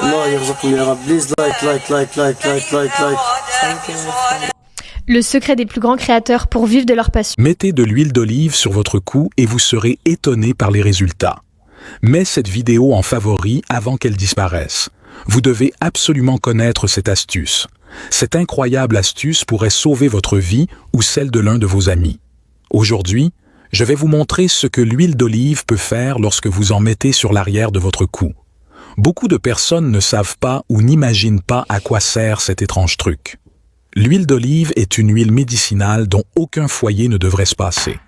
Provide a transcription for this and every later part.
الله يرزقكم يا رب. Please like. Le secret des plus grands créateurs pour vivre de leur passion. Mettez de l'huile d'olive sur votre cou et vous serez étonné par les résultats. Mets cette vidéo en favori avant qu'elle disparaisse. Vous devez absolument connaître cette astuce. Cette incroyable astuce pourrait sauver votre vie ou celle de l'un de vos amis. Aujourd'hui, je vais vous montrer ce que l'huile d'olive peut faire lorsque vous en mettez sur l'arrière de votre cou. Beaucoup de personnes ne savent pas ou n'imaginent pas à quoi sert cet étrange truc. L'huile d'olive est une huile médicinale dont aucun foyer ne devrait se passer.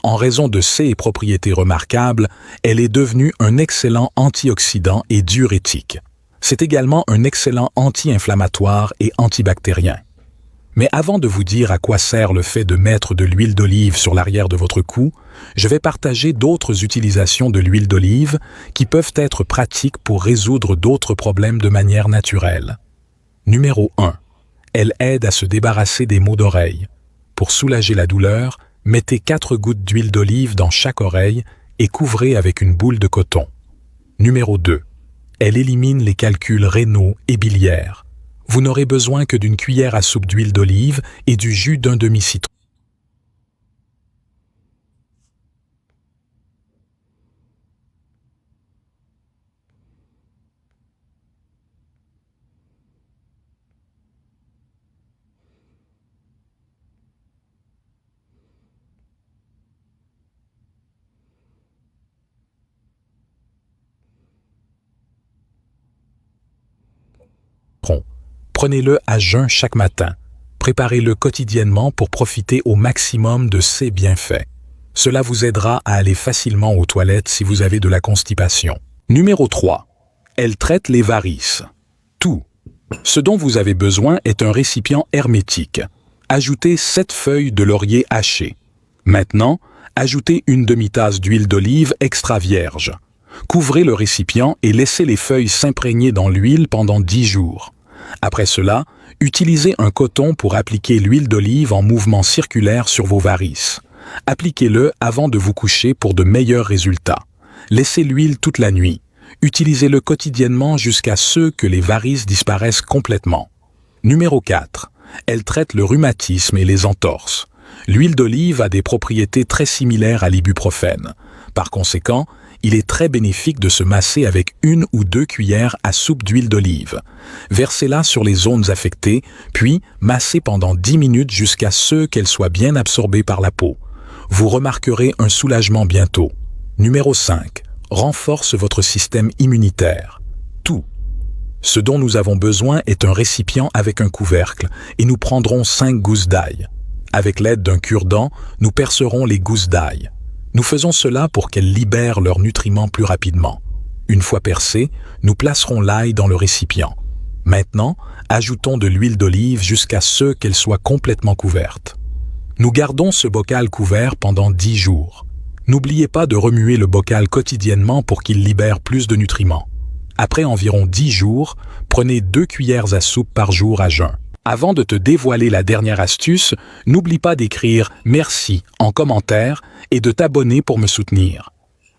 En raison de ses propriétés remarquables, elle est devenue un excellent antioxydant et diurétique. C'est également un excellent anti-inflammatoire et antibactérien. Mais avant de vous dire à quoi sert le fait de mettre de l'huile d'olive sur l'arrière de votre cou, je vais partager d'autres utilisations de l'huile d'olive qui peuvent être pratiques pour résoudre d'autres problèmes de manière naturelle. Numéro 1. Elle aide à se débarrasser des maux d'oreille. Pour soulager la douleur, mettez 4 gouttes d'huile d'olive dans chaque oreille et couvrez avec une boule de coton. Numéro 2. Elle élimine les calculs rénaux et biliaires. Vous n'aurez besoin que d'une cuillère à soupe d'huile d'olive et du jus d'un demi-citron. Prenez-le à jeun chaque matin. Préparez-le quotidiennement pour profiter au maximum de ses bienfaits. Cela vous aidera à aller facilement aux toilettes si vous avez de la constipation. Numéro 3. Elle traite les varices. Tout. Ce dont vous avez besoin est un récipient hermétique. Ajoutez 7 feuilles de laurier hachées. Maintenant, ajoutez une demi-tasse d'huile d'olive extra vierge. Couvrez le récipient et laissez les feuilles s'imprégner dans l'huile pendant 10 jours. Après cela, utilisez un coton pour appliquer l'huile d'olive en mouvement circulaire sur vos varices. Appliquez-le avant de vous coucher pour de meilleurs résultats. Laissez l'huile toute la nuit. Utilisez-le quotidiennement jusqu'à ce que les varices disparaissent complètement. Numéro 4. Elle traite le rhumatisme et les entorses. L'huile d'olive a des propriétés très similaires à l'ibuprofène. Par conséquent, il est très bénéfique de se masser avec 1 ou 2 cuillères à soupe d'huile d'olive. Versez-la sur les zones affectées, puis massez pendant 10 minutes jusqu'à ce qu'elle soit bien absorbée par la peau. Vous remarquerez un soulagement bientôt. Numéro 5. Renforce votre système immunitaire. Tout. Ce dont nous avons besoin est un récipient avec un couvercle et nous prendrons 5 gousses d'ail. Avec l'aide d'un cure-dent, nous percerons les gousses d'ail. Nous faisons cela pour qu'elles libèrent leurs nutriments plus rapidement. Une fois percées, nous placerons l'ail dans le récipient. Maintenant, ajoutons de l'huile d'olive jusqu'à ce qu'elle soit complètement couverte. Nous gardons ce bocal couvert pendant 10 jours. N'oubliez pas de remuer le bocal quotidiennement pour qu'il libère plus de nutriments. Après environ 10 jours, prenez 2 cuillères à soupe par jour à jeun. Avant de te dévoiler la dernière astuce, n'oublie pas d'écrire « Merci » en commentaire et de t'abonner pour me soutenir.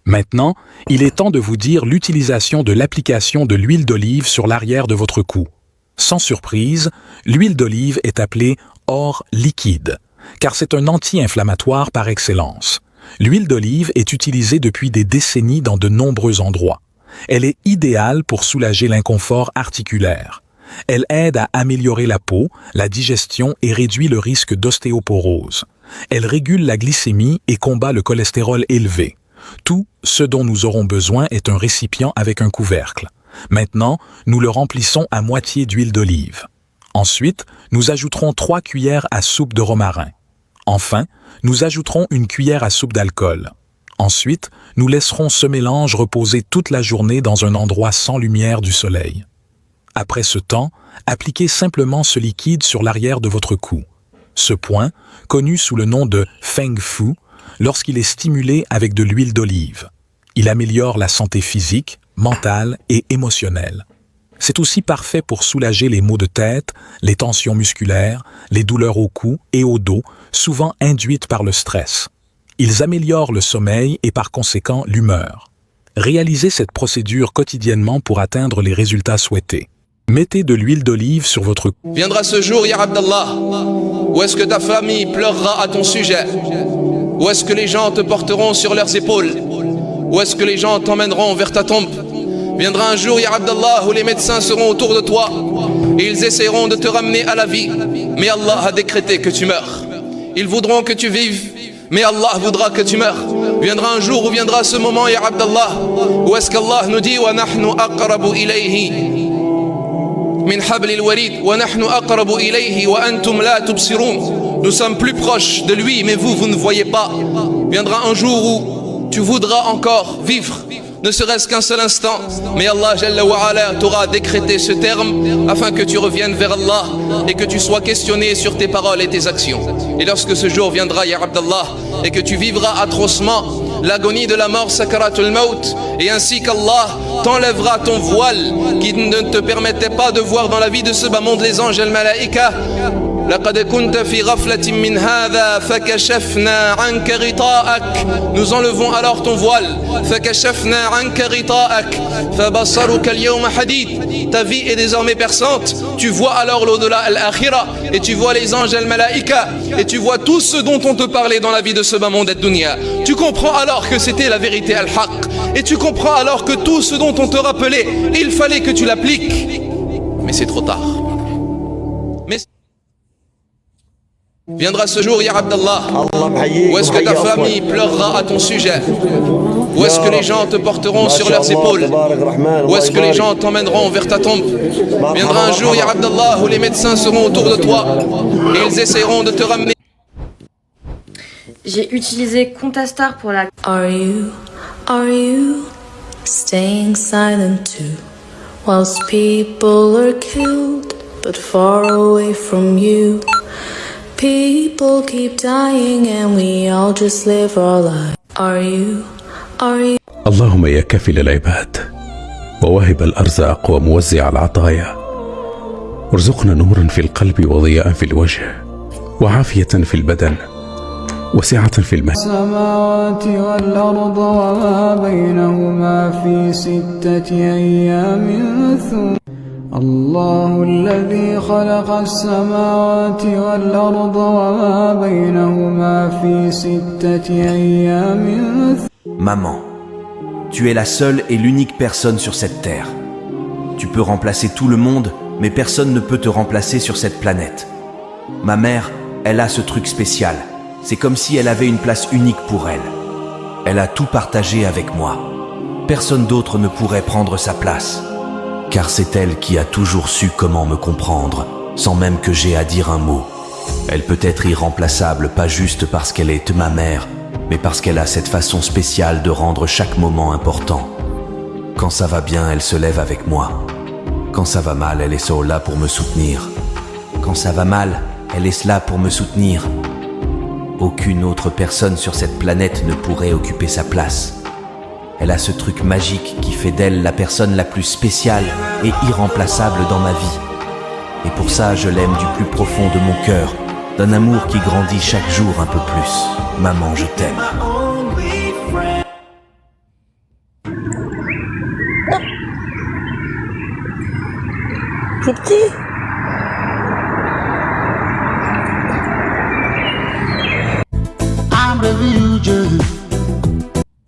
Maintenant, il est temps de vous dire l'utilisation de l'application de l'huile d'olive sur l'arrière de votre cou. Sans surprise, l'huile d'olive est appelée « or liquide » car c'est un anti-inflammatoire par excellence. L'huile d'olive est utilisée depuis des décennies dans de nombreux endroits. Elle est idéale pour soulager l'inconfort articulaire. Elle aide à améliorer la peau, la digestion et réduit le risque d'ostéoporose. Elle régule la glycémie et combat le cholestérol élevé. Tout ce dont nous aurons besoin est un récipient avec un couvercle. Maintenant, nous le remplissons à moitié d'huile d'olive. Ensuite, nous ajouterons 3 cuillères à soupe de romarin. Enfin, nous ajouterons une cuillère à soupe d'alcool. Ensuite, nous laisserons ce mélange reposer toute la journée dans un endroit sans lumière du soleil. Après ce temps, appliquez simplement ce liquide sur l'arrière de votre cou. Ce point, connu sous le nom de Feng Fu, lorsqu'il est stimulé avec de l'huile d'olive. Il améliore la santé physique, mentale et émotionnelle. C'est aussi parfait pour soulager les maux de tête, les tensions musculaires, les douleurs au cou et au dos, souvent induites par le stress. Ils améliorent le sommeil et par conséquent l'humeur. Réalisez cette procédure quotidiennement pour atteindre les résultats souhaités. Mettez de l'huile d'olive sur votre cou. Viendra ce jour, Ya Abdallah, où est-ce que ta famille pleurera à ton sujet? Où est-ce que les gens te porteront sur leurs épaules? Où est-ce que les gens t'emmèneront vers ta tombe? Viendra un jour, Ya Abdallah, où les médecins seront autour de toi et ils essaieront de te ramener à la vie. Mais Allah a décrété que tu meurs. Ils voudront que tu vives, mais Allah voudra que tu meurs. Viendra un jour où viendra ce moment, Ya Abdallah, où est-ce qu'Allah nous dit « Wa nahnu aqrabu ilayhi min hablil warid, wa nahnu aqrabu ilayhi wa antum la tubsirun » Nous sommes plus proches de lui, mais vous ne voyez pas. Viendra un jour où tu voudras encore vivre, ne serait-ce qu'un seul instant, mais Allah Jalla wa Ala t'aura décrété ce terme afin que tu reviennes vers Allah et que tu sois questionné sur tes paroles et tes actions. Et lorsque ce jour viendra, Ya Abdallah, et que tu vivras atrocement l'agonie de la mort, sakaratul maut, et ainsi qu'Allah t'enlèvera ton voile qui ne te permettait pas de voir dans la vie de ce bas monde les anges et les malaïka. لقد كنت في غفلة من هذا فكشفنا عنك غطاءك. Nous enlevons alors ton voile. فكشفنا عنك غطاءك فبصرك اليوم حديد. Ta vie est désormais perçante. Tu vois alors l'au-delà, al-akhira, et tu vois les anges al-malaïka, et tu vois tout ce dont on te parlait dans la vie de ce bas monde ad-dunya. Tu comprends alors que c'était la vérité al-haq, et tu comprends alors que tout ce dont on te rappelait, il fallait que tu l'appliques. Mais c'est trop tard. Mais viendra ce jour, Ya Abdallah, où est-ce que ta famille pleurera à ton sujet? Où est-ce que les gens te porteront sur leurs épaules? Où est-ce que les gens t'emmèneront vers ta tombe? Viendra un jour, Ya Abdallah, où les médecins seront autour de toi et ils essaieront de te ramener. J'ai utilisé Contastar pour la... Are you staying silent too? Whilst people are killed, but far away from you. People keep dying and we all just live our lives. Are you? اللهم يا كافل العباد وواهب الأرزاق وموزع العطايا، ارزقنا نورا في القلب وضياء في الوجه وعافية في البدن وسعة في المال. السماوات والأرض وما بينهما في 6 أيام ثم الله الذي خلق السماوات والأرض وما بينهما في 6 أيام. Maman, tu es la seule et l'unique personne sur cette terre. Tu peux remplacer tout le monde, mais personne ne peut te remplacer sur cette planète. Ma mère, elle a ce truc spécial. C'est comme si elle avait une place unique pour elle. Elle a tout partagé avec moi. Personne d'autre ne pourrait prendre sa place. Car c'est elle qui a toujours su comment me comprendre, sans même que j'aie à dire un mot. Elle peut être irremplaçable, pas juste parce qu'elle est ma mère, mais parce qu'elle a cette façon spéciale de rendre chaque moment important. Quand ça va bien, elle se lève avec moi. Quand ça va mal, elle est là pour me soutenir. Quand ça va mal, elle est là pour me soutenir. Aucune autre personne sur cette planète ne pourrait occuper sa place. Elle a ce truc magique qui fait d'elle la personne la plus spéciale et irremplaçable dans ma vie. Et pour ça, je l'aime du plus profond de mon cœur, d'un amour qui grandit chaque jour un peu plus. Maman, je t'aime. C'est petit.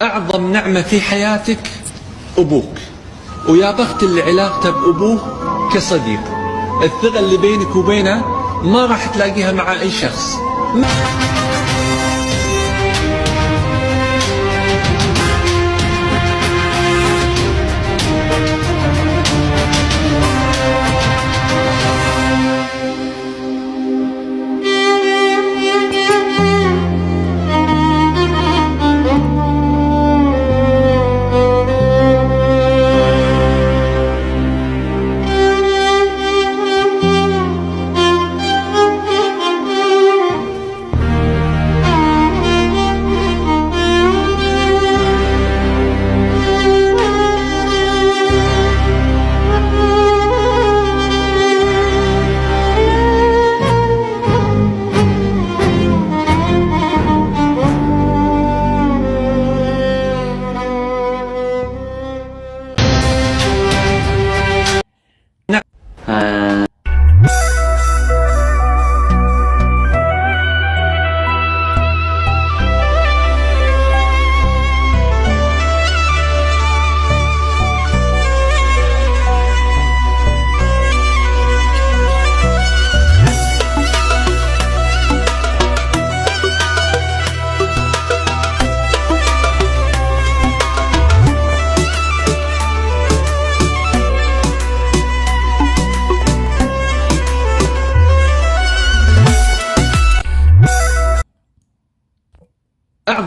أعظم نعمة في حياتك أبوك، ويا بخت اللي علاقته بأبوه كصديق. الثقة اللي بينك وبينه ما راح تلاقيها مع أي شخص.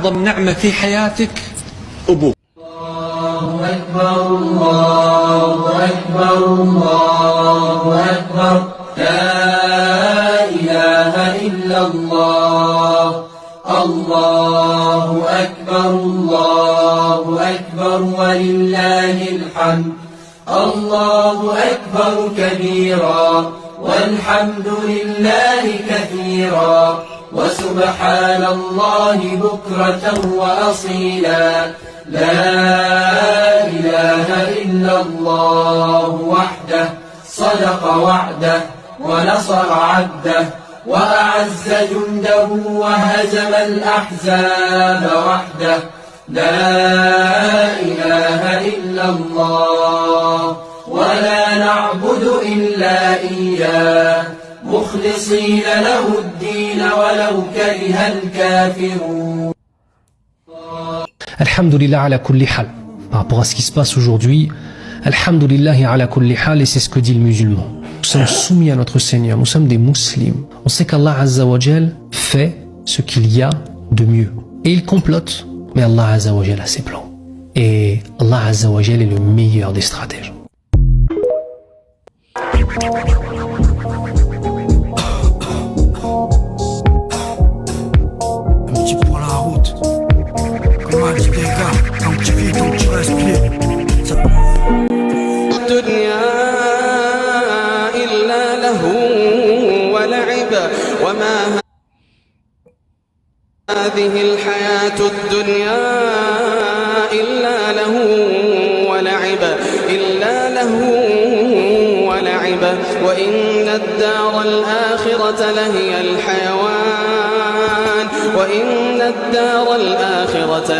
أعظم نعمة في حياتك أبوك. الله أكبر الله أكبر الله أكبر لا إله إلا الله الله أكبر ولله الحمد الله أكبر كبيرا والحمد لله كثيرا وسبحان الله بكرة وأصيلا لا إله إلا الله وحده صدق وعده ونصر عبده وأعز جنده وهزم الأحزاب وحده لا إله إلا الله ولا نعبد إلا إياه مخلصين له الدين ولو كره الكافرون. Alhamdulillah ala kulli hal. Par rapport à ce qui se passe aujourd'hui, Alhamdulillah ala kulli hal, et c'est ce que dit le musulman. Nous sommes soumis à notre Seigneur, nous sommes des musulmans. On sait qu'Allah Azza wa Jal fait ce qu'il y a de mieux. Et il complote, mais Allah Azza wa Jal a ses plans. Et Allah Azza wa Jal est le meilleur des stratèges. Un petit pour la route. Comme un petit dégât. Tant que tu vis, tant que tu respires. هذه الحياة الدنيا إلا له ولعب وإن الدار الآخرة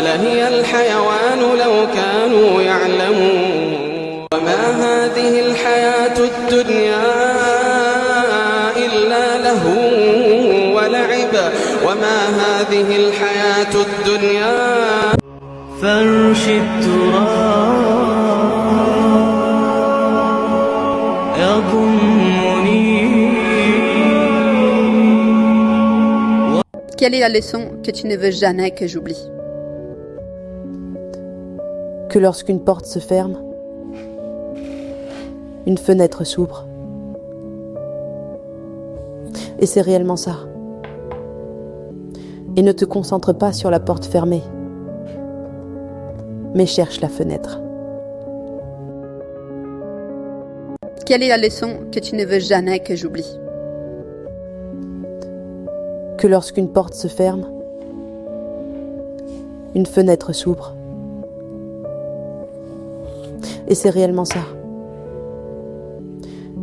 لهي الحيوان لو كانوا يعلمون وما هذه الحياة الدنيا إلا له ولعب وما هذه الحياة الدنيا فرش التراب يضمني. Quelle est la leçon que tu ne veux jamais que j'oublie? Que lorsqu'une porte se ferme, une fenêtre s'ouvre. Et c'est réellement ça. Et ne te concentre pas sur la porte fermée, mais cherche la fenêtre. Quelle est la leçon que tu ne veux jamais que j'oublie? Que lorsqu'une porte se ferme, une fenêtre s'ouvre. Et c'est réellement ça.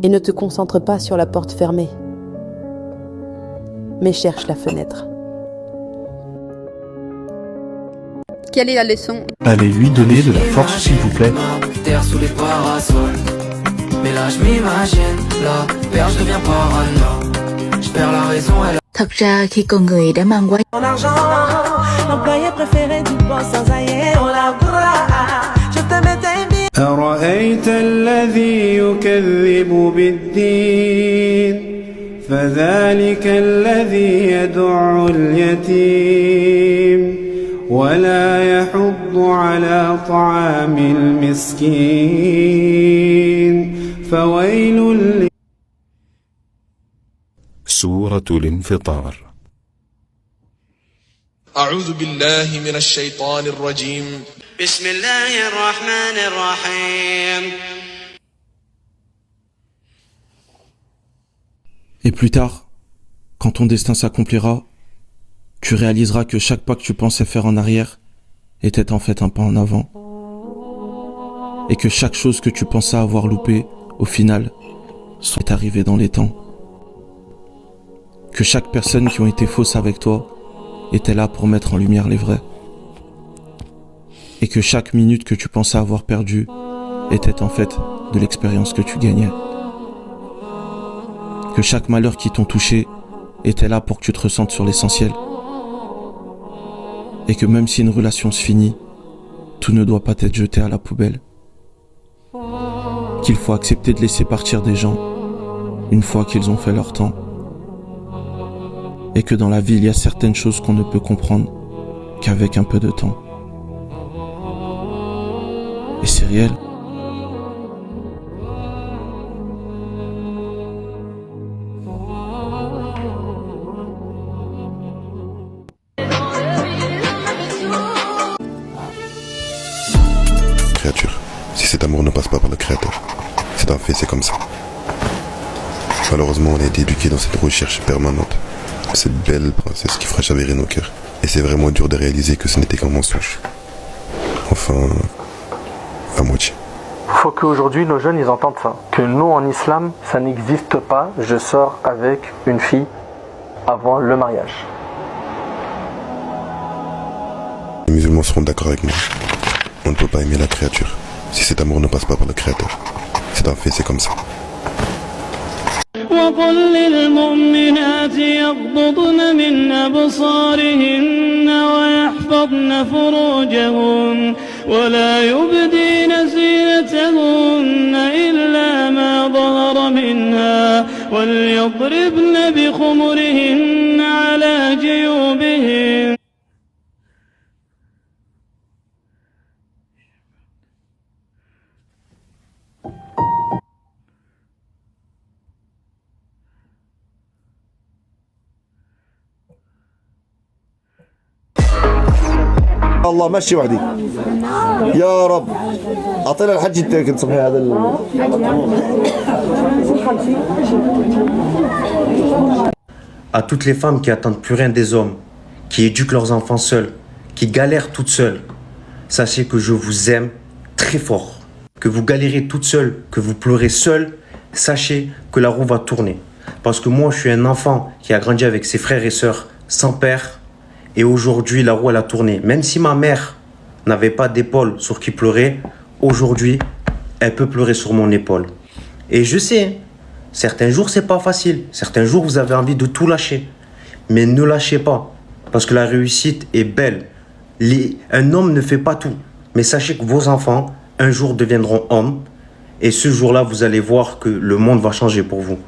Et ne te concentre pas sur la porte fermée, mais cherche la fenêtre. Quelle est la leçon? Allez lui donner de la force s'il vous plaît. Terre sous les parasols. Mais là je m'imagine, la perche devient parano. Je perds la raison et la... Thật ra khi con người đã mang quá Mon argent, l'employé préféré du boss sans aïe, on la voudra. Je te mettais bien. أرأيت الذي يكذب بالدين فذلك الذي يدع اليتيم ولا يحض على طعام المسكين فويل سورة الانفطار. أعوذ بالله من الشيطان الرجيم بسم الله الرحمن الرحيم. Et plus tard, quand ton destin s'accomplira, tu réaliseras que chaque pas que tu pensais faire en arrière était en fait un pas en avant. Et que chaque chose que tu pensais avoir loupée, au final, est arrivée dans les temps. Que chaque personne qui ont été fausses avec toi était là pour mettre en lumière les vrais. Et que chaque minute que tu pensais avoir perdue était en fait de l'expérience que tu gagnais. Que chaque malheur qui t'ont touché était là pour que tu te ressentes sur l'essentiel. Et que même si une relation se finit, tout ne doit pas être jeté à la poubelle. Qu'il faut accepter de laisser partir des gens une fois qu'ils ont fait leur temps. Et que dans la vie, il y a certaines choses qu'on ne peut comprendre qu'avec un peu de temps. Et c'est réel. Créature, si cet amour ne passe pas par le Créateur, c'est un fait, c'est comme ça. Malheureusement, on a été éduqués dans cette recherche permanente, cette belle princesse qui fera chavirer nos cœurs. Et c'est vraiment dur de réaliser que ce n'était qu'un mensonge. Enfin, à moitié. Faut qu'aujourd'hui nos jeunes ils entendent ça. Que nous en islam, ça n'existe pas. Je sors avec une fille avant le mariage. Les musulmans seront d'accord avec moi. On ne peut pas aimer la créature si cet amour ne passe pas par le Créateur. C'est un fait, c'est comme ça. وقل للمؤمنات يغضضن من أبصارهن ويحفظن فروجهن ولا يبدين زينتهن إلا ما ظهر منها وليضربن بخمرهن على جيوبهن. الله ماشي وحدي يا رب اعطينا الحج انت كنت صبحي هذا À toutes les femmes qui attendent plus rien des hommes, qui éduquent leurs enfants seuls, qui galèrent toutes seules, sachez que je vous aime très fort. Que vous galérez toutes seules, que vous pleurez seules, sachez que la roue va tourner. Parce que moi, je suis un enfant qui a grandi avec ses frères et sœurs sans père. Et aujourd'hui, la roue, elle a tourné. Même si ma mère n'avait pas d'épaule sur qui pleurer, aujourd'hui, elle peut pleurer sur mon épaule. Et je sais, certains jours, c'est pas facile. Certains jours, vous avez envie de tout lâcher. Mais ne lâchez pas. Parce que la réussite est belle. Un homme ne fait pas tout. Mais sachez que vos enfants, un jour, deviendront hommes. Et ce jour-là, vous allez voir que le monde va changer pour vous.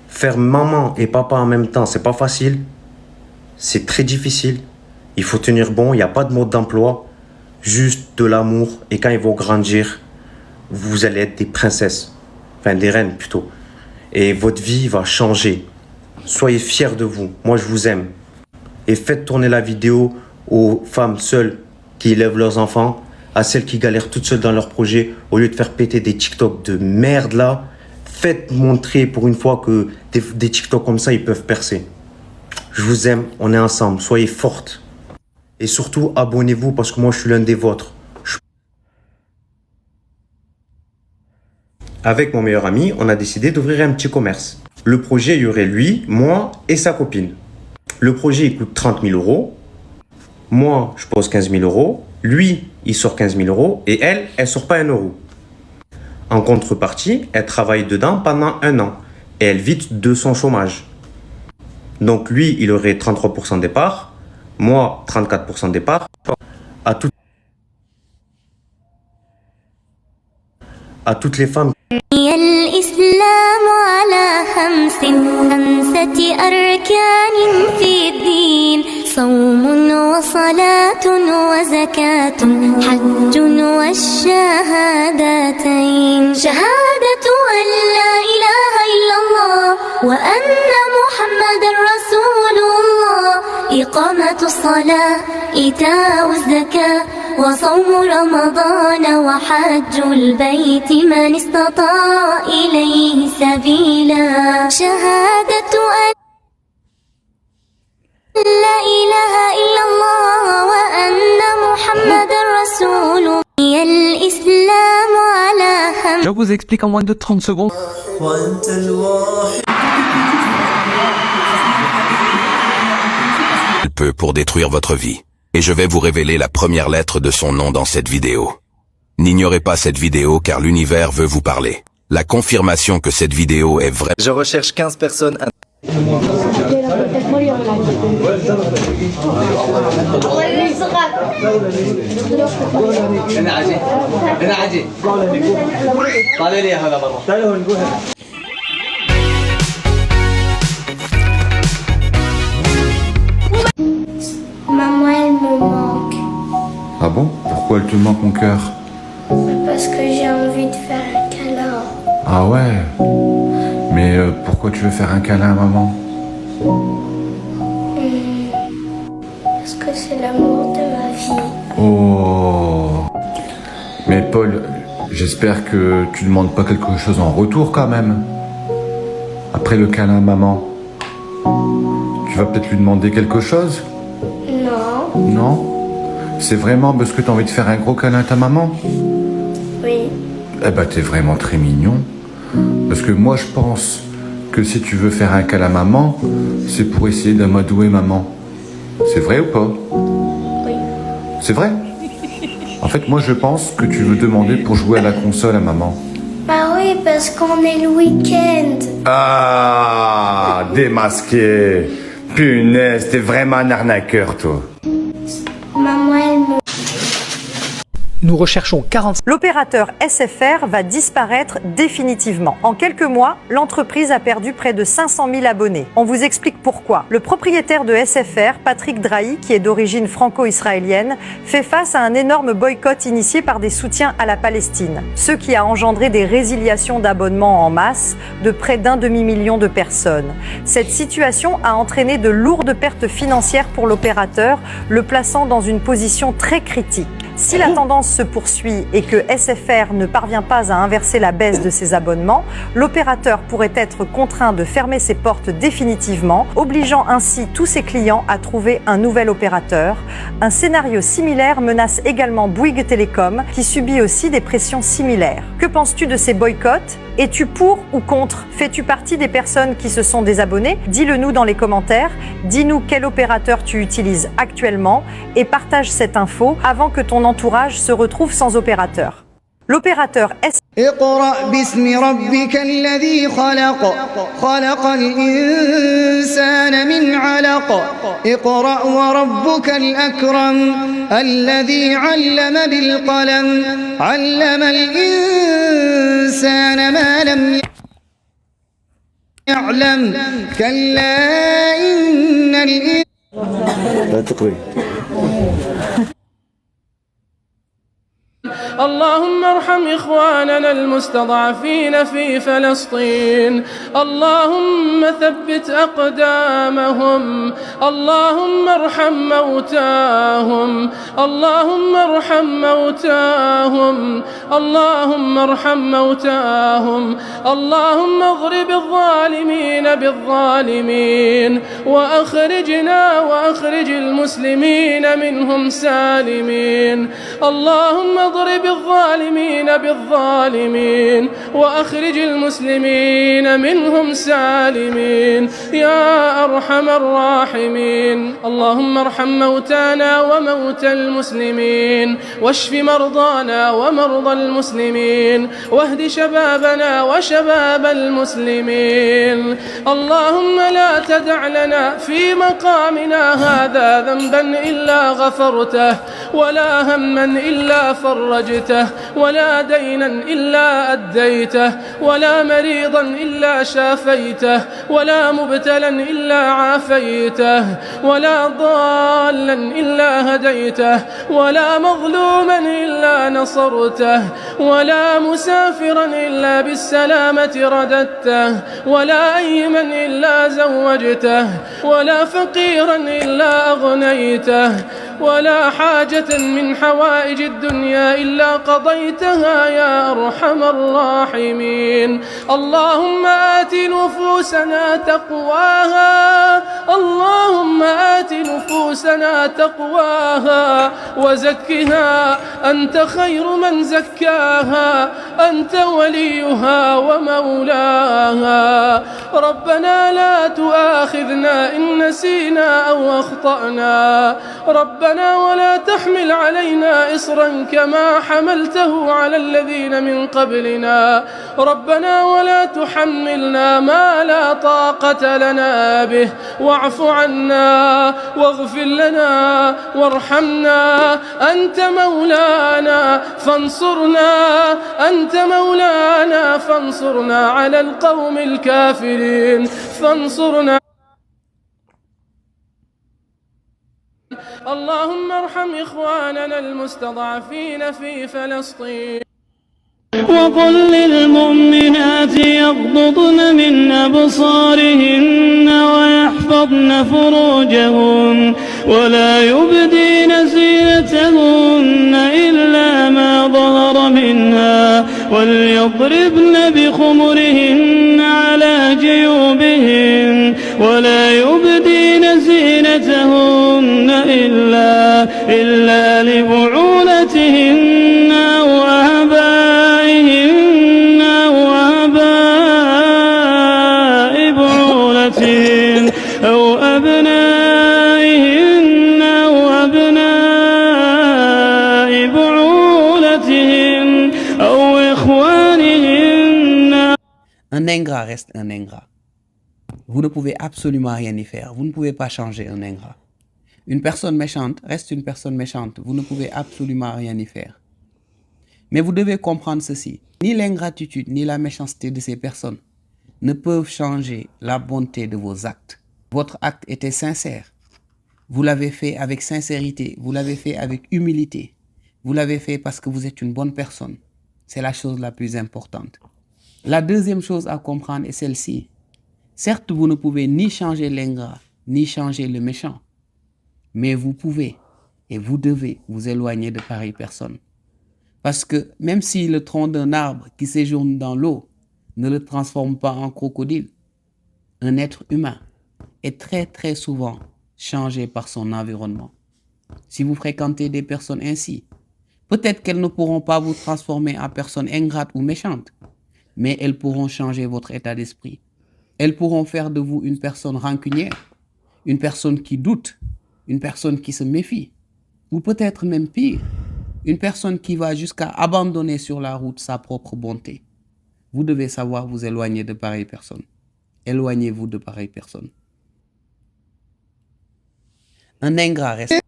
Faire maman et papa en même temps, c'est pas facile. C'est très difficile. Il faut tenir bon. Il n'y a pas de mode d'emploi. Juste de l'amour. Et quand ils vont grandir, vous allez être des princesses. Enfin, des reines plutôt. Et votre vie va changer. Soyez fiers de vous. Moi, je vous aime. Et faites tourner la vidéo aux femmes seules qui élèvent leurs enfants, à celles qui galèrent toutes seules dans leur projet, au lieu de faire péter des TikTok de merde là. Faites montrer pour une fois que des TikTok comme ça, ils peuvent percer. Je vous aime, on est ensemble, soyez fortes. Et surtout, abonnez-vous parce que moi, je suis l'un des vôtres. Avec mon meilleur ami, on a décidé d'ouvrir un petit commerce. Le projet, il y aurait lui, moi et sa copine. Le projet, il coûte 30 000 euros. Moi, je pose 15 000 euros. Lui, il sort 15 000 euros. Et elle sort pas 1 euro. En contrepartie, elle travaille dedans pendant 1 an. Et elle vit de son chômage. Donc lui, il aurait 33% des parts, moi 34% des parts. À toutes les femmes. الإسلام على خمسة أركان في الدين صوم وصلاة وزكاة حج والشهادتين شهادة أن لا إله إلا الله وأن محمد رسول الله إقامة الصلاة إيتاء الزكاة وصوم رمضان وحج البيت من استطاع إليه سبيلا شهادة أن لا إله إلا الله وأن محمد رسول الله الإسلام على خمس. Je vous explique en moins de 30 secondes. Peu pour détruire votre vie. Et je vais vous révéler la première lettre de son nom dans cette vidéo. N'ignorez pas cette vidéo car l'univers veut vous parler. La confirmation que cette vidéo est vraie. Je recherche 15 personnes. Maman, elle me Pourquoi elle te manque mon cœur? Parce que j'ai envie de faire un câlin. Ah ouais? Mais pourquoi tu veux faire un câlin à maman? Parce que c'est l'amour de ma vie. Oh. Mais Paul, j'espère que tu ne demandes pas quelque chose en retour quand même. Après le câlin à maman, tu vas peut-être lui demander quelque chose? Non. Non? C'est vraiment parce que tu as envie de faire un gros câlin à ta maman? Oui. Eh ben, t'es vraiment très mignon. Parce que moi, je pense que si tu veux faire un câlin à maman, c'est pour essayer d'amadouer maman. C'est vrai ou pas? Oui. C'est vrai? En fait, moi, je pense que tu veux demander pour jouer à la console à maman. Bah oui, parce qu'on est le week-end. Ah, démasqué. Punaise, t'es vraiment un arnaqueur, toi. Maman, elle me... Nous recherchons 40... L'opérateur SFR va disparaître définitivement. En quelques mois, l'entreprise a perdu près de 500 000 abonnés. On vous explique pourquoi. Le propriétaire de SFR, Patrick Drahi, qui est d'origine franco-israélienne, fait face à un énorme boycott initié par des soutiens à la Palestine. Ce qui a engendré des résiliations d'abonnements en masse de près d'1 demi-million de personnes. Cette situation a entraîné de lourdes pertes financières pour l'opérateur, le plaçant dans une position très critique. Si la tendance se poursuit et que SFR ne parvient pas à inverser la baisse de ses abonnements, l'opérateur pourrait être contraint de fermer ses portes définitivement, obligeant ainsi tous ses clients à trouver un nouvel opérateur. Un scénario similaire menace également Bouygues Télécom, qui subit aussi des pressions similaires. Que penses-tu de ces boycotts ? Es-tu pour ou contre ? Fais-tu partie des personnes qui se sont désabonnées ? Dis-le nous dans les commentaires. Dis-nous quel opérateur tu utilises actuellement et partage cette info avant que ton entourage se retrouve sans opérateur. L'opérateur S. اقرأ باسم ربك الذي خلق خلق الإنسان من علق اقرأ وربك الأكرم الذي علم بالقلم علم الإنسان ما لم يعلم كلا إن الإنسان لا تقري. اللهم ارحم إخواننا المستضعفين في فلسطين اللهم ثبت أقدامهم اللهم ارحم موتاهم اللهم ارحم موتاهم اللهم ارحم موتاهم اللهم اضرب الظالمين بالظالمين وأخرجنا وأخرج المسلمين منهم سالمين اللهم اضرب الظالمين بالظالمين وأخرج المسلمين منهم سالمين يا أرحم الراحمين اللهم ارحم موتانا وموتى المسلمين واشف مرضانا ومرضى المسلمين واهد شبابنا وشباب المسلمين اللهم لا تدع لنا في مقامنا هذا ذنبا إلا غفرته ولا هما إلا فرجته ولا دينا إلا أديته ولا مريضا إلا شافيته ولا مبتلا إلا عافيته ولا ضالا إلا هديته ولا مظلوما إلا نصرته ولا مسافرا إلا بالسلامة رددته ولا أيما إلا زوجته ولا فقيرا إلا أغنيته ولا حاجة من حوائج الدنيا إلا قضيتها يا أرحم الراحمين اللهم آت نفوسنا تقواها اللهم آت نفوسنا تقواها وزكها أنت خير من زكاها أنت وليها ومولاها ربنا لا تؤاخذنا إن نسينا أو أخطأنا ربنا ولا تحمل علينا إصرا كما حملته على الذين من قبلنا ربنا ولا تحملنا ما لا طاقة لنا به واعف عنا واغفر لنا وارحمنا أنت مولانا فانصرنا أنت مولانا فانصرنا على القوم الكافرين فانصرنا اللهم ارحم إخواننا المستضعفين في فلسطين. وقل للمؤمنات يغضضن من أبصارهن ويحفظن فروجهن ولا يبدين زينتهن إلا ما ظهر منها وليضربن بخمرهن على جيوبهن ولا يبدين زينتهن إلا لبعولتهن وآبائهن وآباء بعولتهن أو أبنائهن وأبناء بعولتهن أو إخوانهن. Un ingrat reste un ingrat. Vous ne pouvez absolument rien y faire. Vous ne pouvez pas changer un ingrat. Une personne méchante reste une personne méchante. Vous ne pouvez absolument rien y faire. Mais vous devez comprendre ceci. Ni l'ingratitude ni la méchanceté de ces personnes ne peuvent changer la bonté de vos actes. Votre acte était sincère. Vous l'avez fait avec sincérité. Vous l'avez fait avec humilité. Vous l'avez fait parce que vous êtes une bonne personne. C'est la chose la plus importante. La deuxième chose à comprendre est celle-ci. Certes, vous ne pouvez ni changer l'ingrat, ni changer le méchant. Mais vous pouvez et vous devez vous éloigner de pareilles personnes. Parce que même si le tronc d'un arbre qui séjourne dans l'eau ne le transforme pas en crocodile, un être humain est très souvent changé par son environnement. Si vous fréquentez des personnes ainsi, peut-être qu'elles ne pourront pas vous transformer en personne ingrate ou méchante, mais elles pourront changer votre état d'esprit. Elles pourront faire de vous une personne rancunière, une personne qui doute, une personne qui se méfie, ou peut-être même pire, une personne qui va jusqu'à abandonner sur la route sa propre bonté. Vous devez savoir vous éloigner de pareilles personnes. Éloignez-vous de pareilles personnes. Un ingrat reste.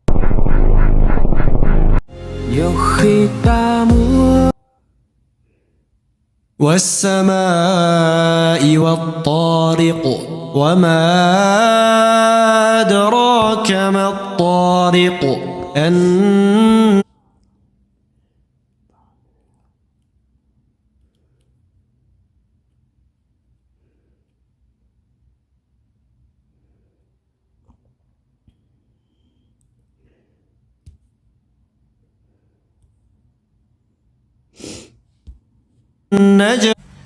والسماء والطارق وما أدراك ما الطارق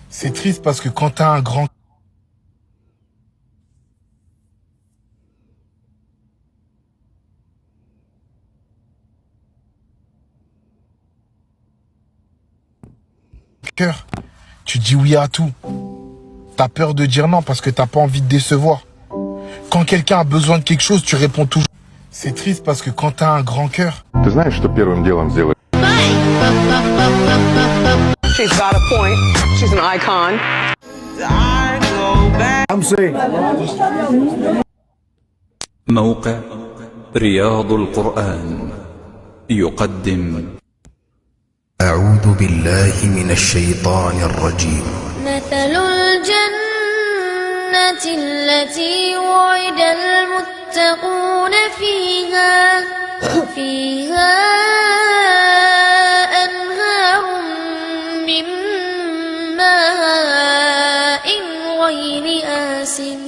C'est triste parce que quand t'as un grand cœur, tu dis oui à tout. T'as peur de dire non parce que t'as pas envie de décevoir. Quand quelqu'un a besoin de quelque chose, tu réponds toujours. C'est triste parce que quand t'as un grand cœur. Ты знаешь, что первым делом сделать? She's got a point. She's an icon. موقع رياض القرآن يقدم أعوذ بالله من الشيطان الرجيم. مثل الجنة التي وعد المتقون فيها أنهار من ماء غير آسن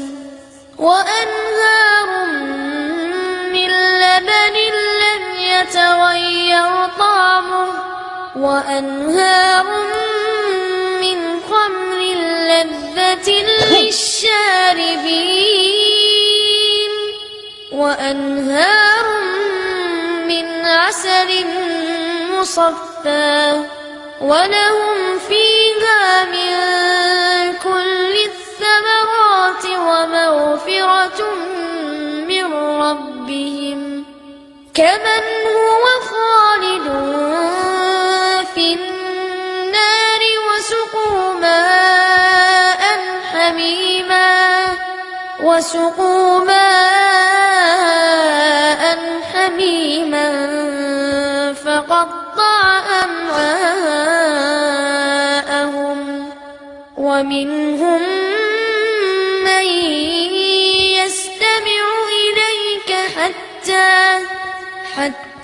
وأنهار من لبن لم يتغير طعمه وأنهار من خمر لذة للشاربين وأنهار من عسل مصفى ولهم فيها من كل الثمرات ومغفرة من ربهم كمن هو خالد في النار وسقوا ماء حميما فقطع أمعاءهم ومنهم من يستمع إليك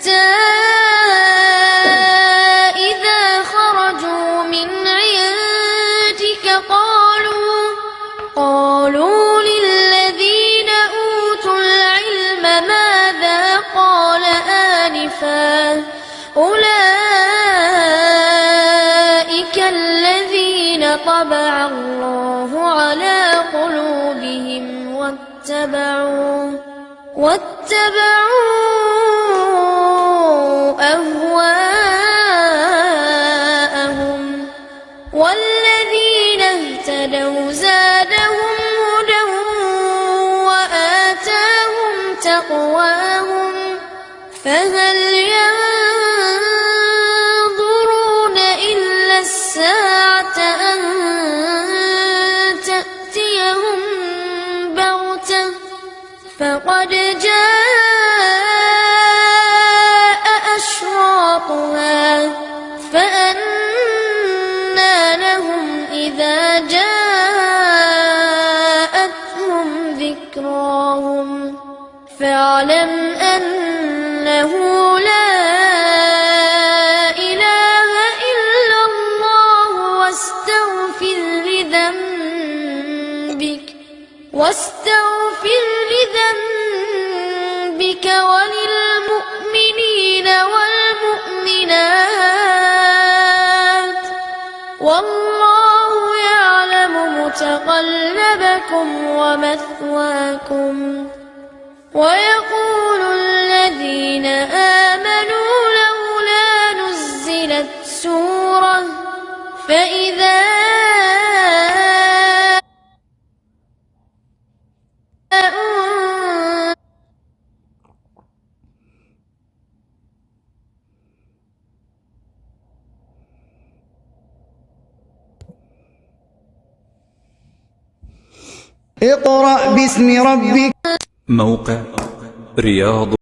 حتى إذا خرجوا من عندك قالوا للذين أوتوا العلم ماذا قال آنفا أولئك الذين طبع الله على قلوبهم واتبعوا أهواءهم والذين اهتدوا زادهم هدى وآتاهم تقواهم فهل ينظرون إلا الساعة أن تأتيهم بغتة فقد جاء أشراطها فأنى لهم إذا جاءتهم ذكراهم فاعلم أنه لا إله إلا الله واستغفر لذنبك وللمؤمنين والمؤمنات والله يعلم متقلبكم ومثواكم ويقول الذين آمنوا لولا نزلت سورة فإذا اقرأ باسم ربك موقع رياض